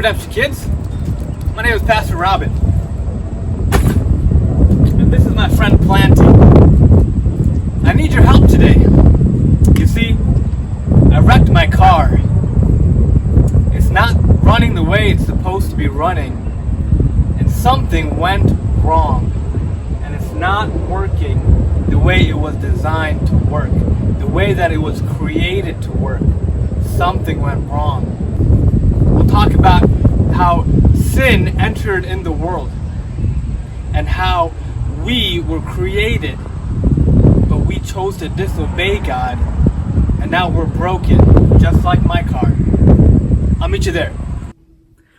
Redemption Kids. My name is Pastor Robin. And this is my friend Planty. I need your help today. You see, I wrecked my car. It's not running the way it's supposed to be running. And something went wrong. And it's not working the way it was designed to work. The way that it was created to work. Something went wrong. We'll talk about how sin entered in the world and how we were created, but we chose to disobey God, and now we're broken, just like my car. I'll meet you there.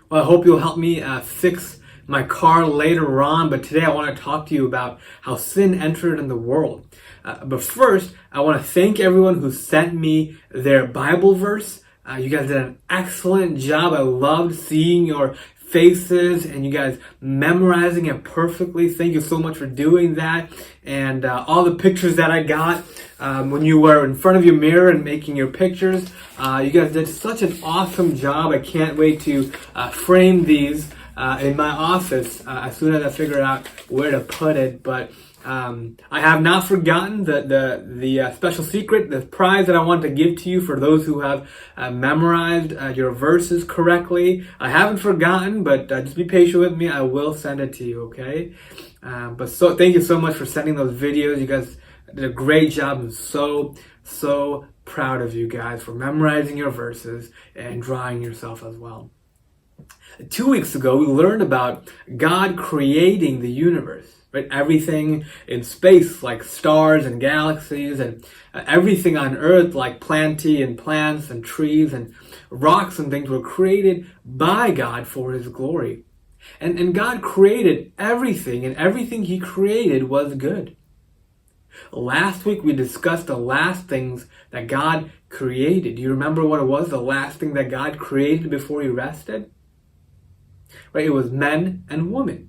Well, I hope you'll help me fix my car later on, but today I want to talk to you about how sin entered in the world. But first, I want to thank everyone who sent me their Bible verse. You guys did an excellent job. I loved seeing your faces and you guys memorizing it perfectly. Thank you so much for doing that. And all the pictures that I got when you were in front of your mirror and making your pictures. You guys did such an awesome job. I can't wait to frame these in my office as soon as I figure out where to put it. But I have not forgotten the special secret, the prize that I want to give to you for those who have memorized your verses correctly. I haven't forgotten, but just be patient with me. I will send it to you, okay? But thank you so much for sending those videos. You guys did a great job. I'm so proud of you guys for memorizing your verses and drawing yourself as well. 2 weeks ago, we learned about God creating the universe. Right? Everything in space, like stars and galaxies, and everything on Earth, like planty and plants and trees and rocks and things, were created by God for His glory. And God created everything, and everything He created was good. Last week, we discussed the last things that God created. Do you remember what it was, the last thing that God created before He rested? Right? It was men and women.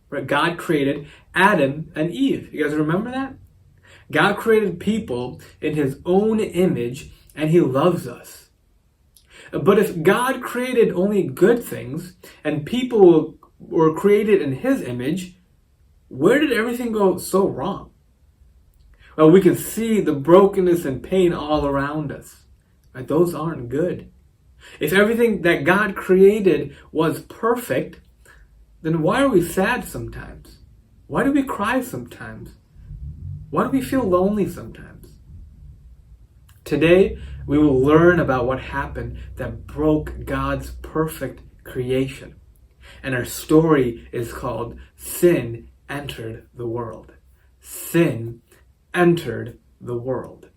Right? God created Adam and Eve. You guys remember that? God created people in His own image, and He loves us. But if God created only good things, and people were created in His image, where did everything go so wrong? Well, we can see the brokenness and pain all around us. Right? Those aren't good. If everything that God created was perfect, then why are we sad sometimes? Why do we cry sometimes? Why do we feel lonely sometimes? Today, we will learn about what happened that broke God's perfect creation. And our story is called Sin Entered the World. Sin entered the world.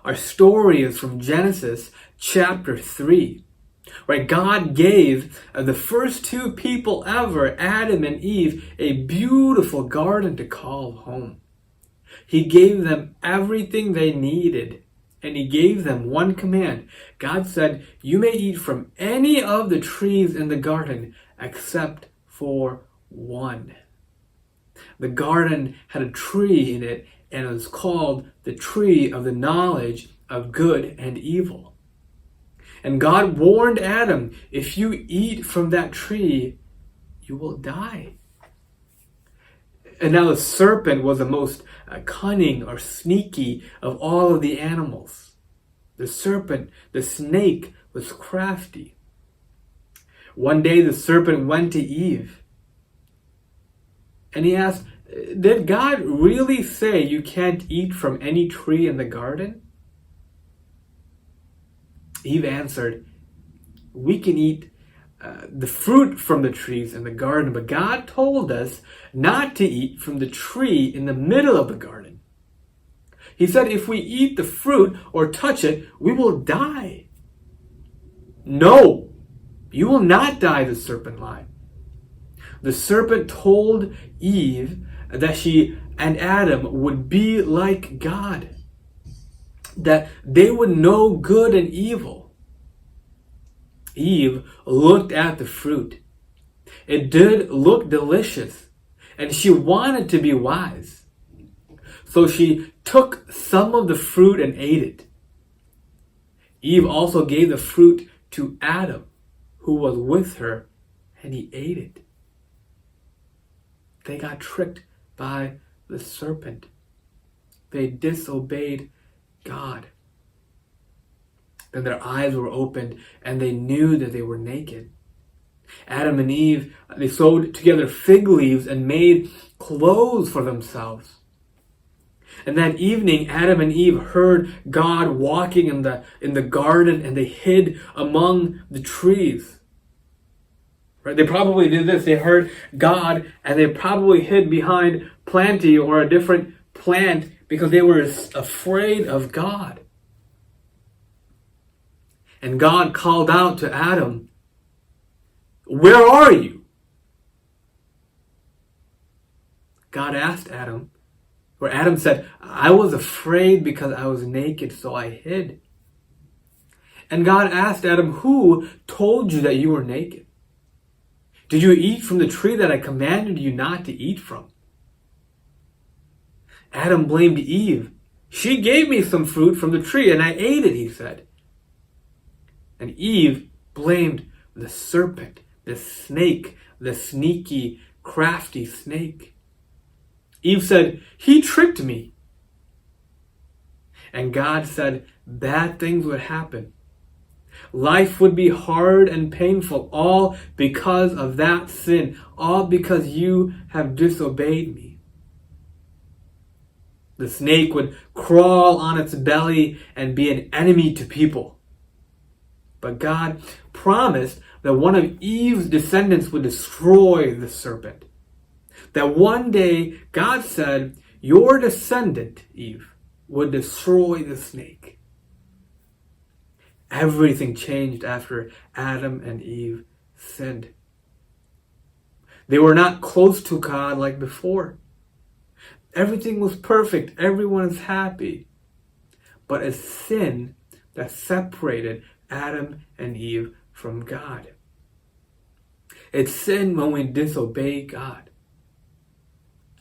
Our story is from Genesis chapter 3. Right, God gave the first two people ever, Adam and Eve, a beautiful garden to call home. He gave them everything they needed, and He gave them one command. God said, "You may eat from any of the trees in the garden except for one." The garden had a tree in it, and it was called the tree of the knowledge of good and evil. And God warned Adam, if you eat from that tree, you will die. And now the serpent was the most cunning or sneaky of all of the animals. The serpent, the snake, was crafty. One day the serpent went to Eve and he asked, "Did God really say you can't eat from any tree in the garden?" Eve answered, "We can eat the fruit from the trees in the garden, but God told us not to eat from the tree in the middle of the garden. He said if we eat the fruit or touch it, we will die." "No, you will not die," the serpent lied. The serpent told Eve that she and Adam would be like God, that they would know good and evil. Eve looked at the fruit. It did look delicious, and she wanted to be wise. So she took some of the fruit and ate it. Eve also gave the fruit to Adam, who was with her, and he ate it. They got tricked by the serpent. They disobeyed God. Then their eyes were opened and they knew that they were naked. Adam and Eve, they sewed together fig leaves and made clothes for themselves. And that evening, Adam and Eve heard God walking in the garden, and they hid among the trees. Right? They probably did this. They heard God, and they probably hid behind planting or a different plant because they were afraid of God. And God called out to Adam, "Where are you?" God asked Adam, where Adam said, "I was afraid because I was naked, so I hid." And God asked Adam, "Who told you that you were naked? Did you eat from the tree that I commanded you not to eat from?" Adam blamed Eve. "She gave me some fruit from the tree and I ate it," he said. And Eve blamed the serpent, the snake, the sneaky, crafty snake. Eve said, "He tricked me." And God said bad things would happen. Life would be hard and painful, all because of that sin, all because you have disobeyed me. The snake would crawl on its belly and be an enemy to people. But God promised that one of Eve's descendants would destroy the serpent. That one day, God said, your descendant, Eve, would destroy the snake. Everything changed after Adam and Eve sinned. They were not close to God like before. Everything was perfect. Everyone is happy. But a sin that separated Adam and Eve from God. It's sin when we disobey God.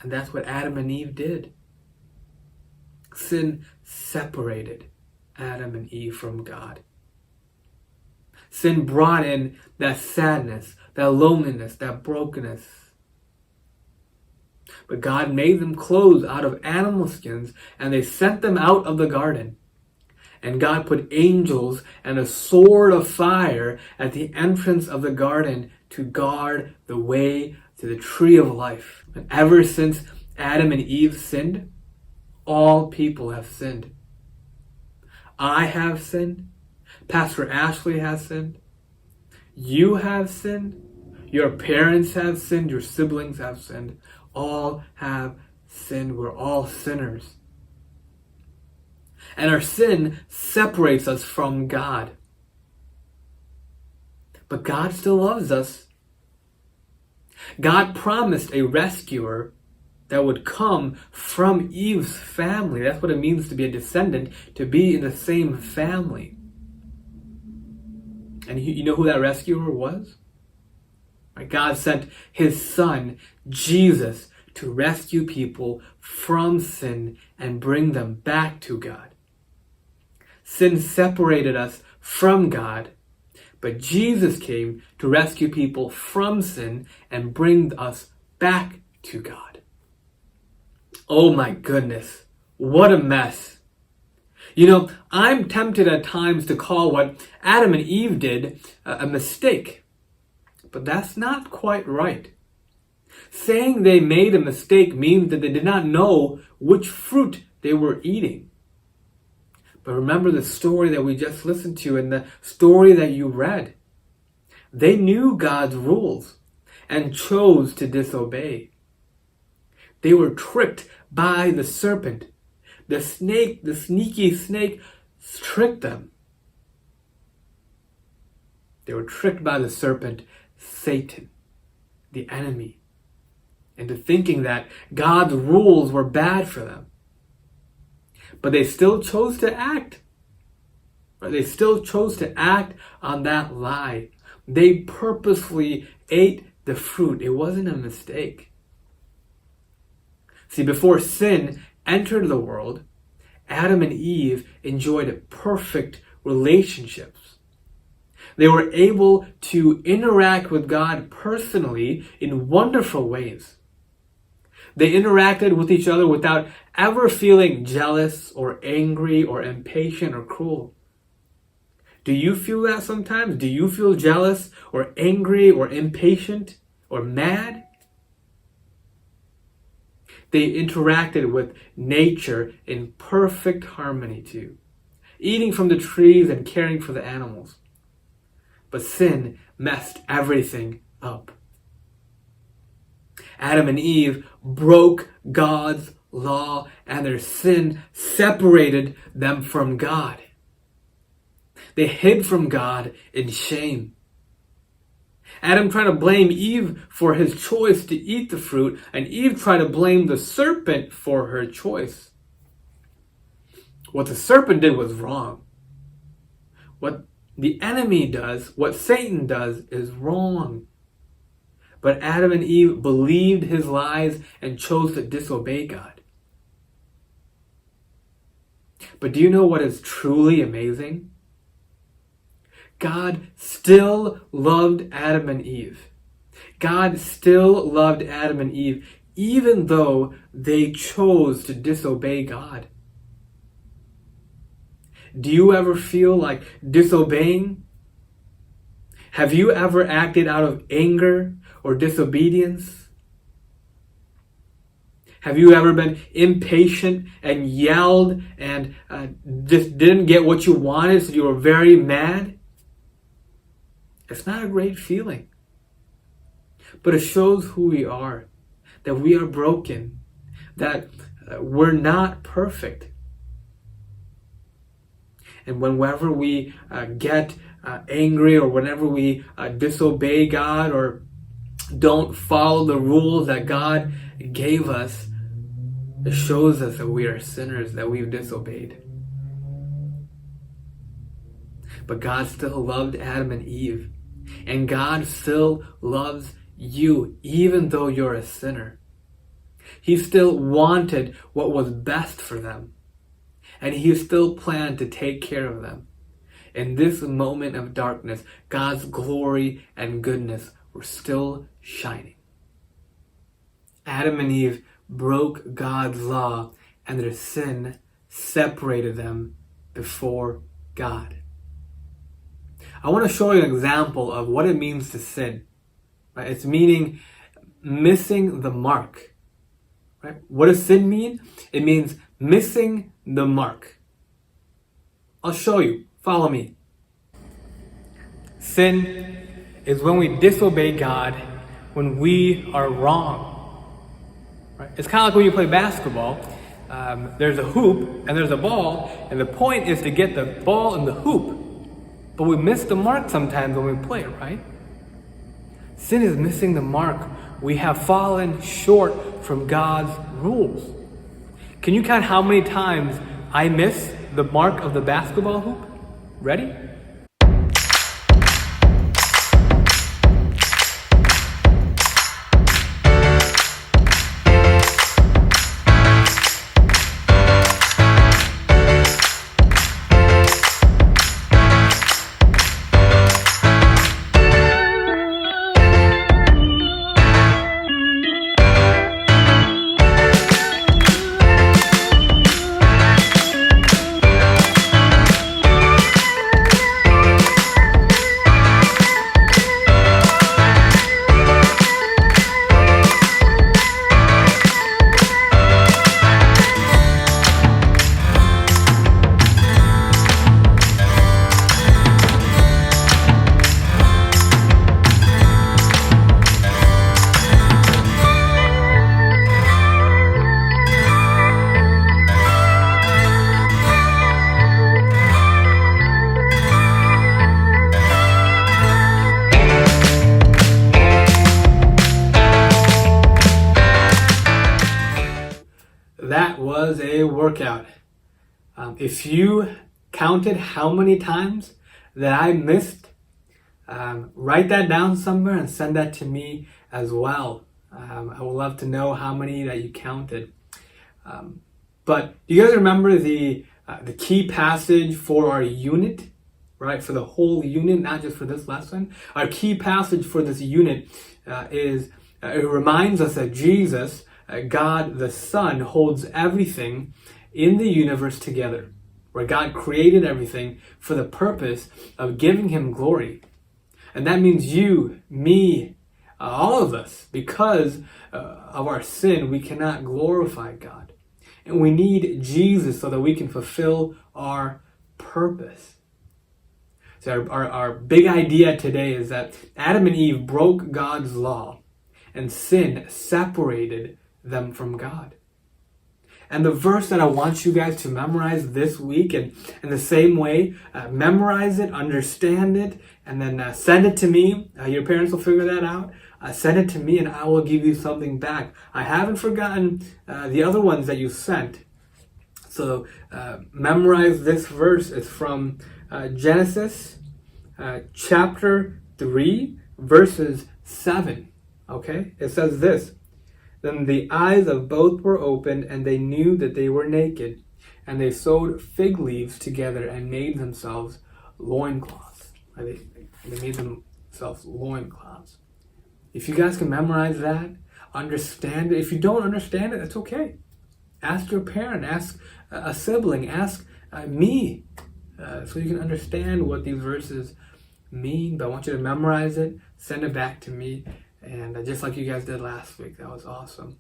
And that's what Adam and Eve did. Sin separated Adam and Eve from God. Sin brought in that sadness, that loneliness, that brokenness. But God made them clothes out of animal skins, and they sent them out of the garden. And God put angels and a sword of fire at the entrance of the garden to guard the way to the tree of life. And ever since Adam and Eve sinned, all people have sinned. I have sinned. Pastor Ashley has sinned. You have sinned. Your parents have sinned. Your siblings have sinned. All have sinned. We're all sinners. And our sin separates us from God. But God still loves us. God promised a rescuer that would come from Eve's family. That's what it means to be a descendant, to be in the same family. And you know who that rescuer was? God sent his son, Jesus, to rescue people from sin and bring them back to God. Sin separated us from God, but Jesus came to rescue people from sin and bring us back to God. Oh my goodness, what a mess. You know, I'm tempted at times to call what Adam and Eve did a mistake, but that's not quite right. Saying they made a mistake means that they did not know which fruit they were eating. But remember the story that we just listened to and the story that you read. They knew God's rules and chose to disobey. They were tricked by the serpent. The snake, the sneaky snake, tricked them. They were tricked by the serpent, Satan, the enemy, into thinking that God's rules were bad for them. But they still chose to act. They still chose to act on that lie. They purposely ate the fruit. It wasn't a mistake. See, before sin entered the world, Adam and Eve enjoyed perfect relationships. They were able to interact with God personally in wonderful ways. They interacted with each other without ever feeling jealous or angry or impatient or cruel. Do you feel that sometimes? Do you feel jealous or angry or impatient or mad? They interacted with nature in perfect harmony too, eating from the trees and caring for the animals. But sin messed everything up. Adam and Eve broke God's law, and their sin separated them from God. They hid from God in shame. Adam tried to blame Eve for his choice to eat the fruit, and Eve tried to blame the serpent for her choice. What the serpent did was wrong. What the enemy does, what Satan does, is wrong. But Adam and Eve believed his lies and chose to disobey God. But do you know what is truly amazing? God still loved Adam and Eve. God still loved Adam and Eve, even though they chose to disobey God. Do you ever feel like disobeying? Have you ever acted out of anger or disobedience? Have you ever been impatient and yelled and just didn't get what you wanted, so you were very mad? It's not a great feeling. But it shows who we are, that we are broken, that we're not perfect. And whenever we get angry, or whenever we disobey God or don't follow the rules that God gave us, it shows us that we are sinners, that we've disobeyed. But God still loved Adam and Eve. And God still loves you, even though you're a sinner. He still wanted what was best for them. And He still planned to take care of them. In this moment of darkness, God's glory and goodness were still shining. Adam and Eve broke God's law, and their sin separated them before God. I want to show you an example of what it means to sin. Right? It's meaning missing the mark. Right? What does sin mean? It means missing the mark. I'll show you. Follow me. Sin is when we disobey God when we are wrong. Right? It's kind of like when you play basketball. There's a hoop and there's a ball, and the point is to get the ball in the hoop. But we miss the mark sometimes when we play, right? Sin is missing the mark. We have fallen short from God's rules. Can you count how many times I miss the mark of the basketball hoop? Ready? That was a workout. If you counted how many times that I missed, write that down somewhere and send that to me as well. I would love to know how many that you counted. But do you guys remember the key passage for our unit right? For the whole unit, not just for this lesson. Our key passage for this unit it reminds us that Jesus, God the Son, holds everything in the universe together, where God created everything for the purpose of giving him glory. And that means you, me, all of us, because of our sin, we cannot glorify God. And we need Jesus so that we can fulfill our purpose. So our big idea today is that Adam and Eve broke God's law, and sin separated them from God. And the verse that I want you guys to memorize this week, and in the same way, memorize it, understand it, and then send it to me. Your parents will figure that out. Send it to me and I will give you something back. I haven't forgotten the other ones that you sent. So memorize this verse. It's from Genesis chapter 3, verses 7. Okay? It says this. Then the eyes of both were opened, and they knew that they were naked. And they sewed fig leaves together and made themselves loincloths. They made themselves loincloths. If you guys can memorize that, understand it. If you don't understand it, that's okay. Ask your parent, ask a sibling, ask me, so you can understand what these verses mean. But I want you to memorize it, send it back to me. And just like you guys did last week, that was awesome.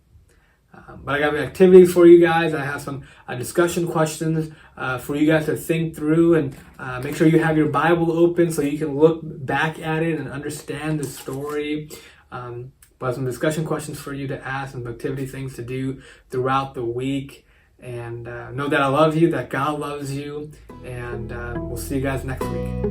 But I got activities for you guys. I have some discussion questions for you guys to think through, and make sure you have your Bible open so you can look back at it and understand the story. But some discussion questions for you to ask, and activity things to do throughout the week. And know that I love you, that God loves you, and we'll see you guys next week.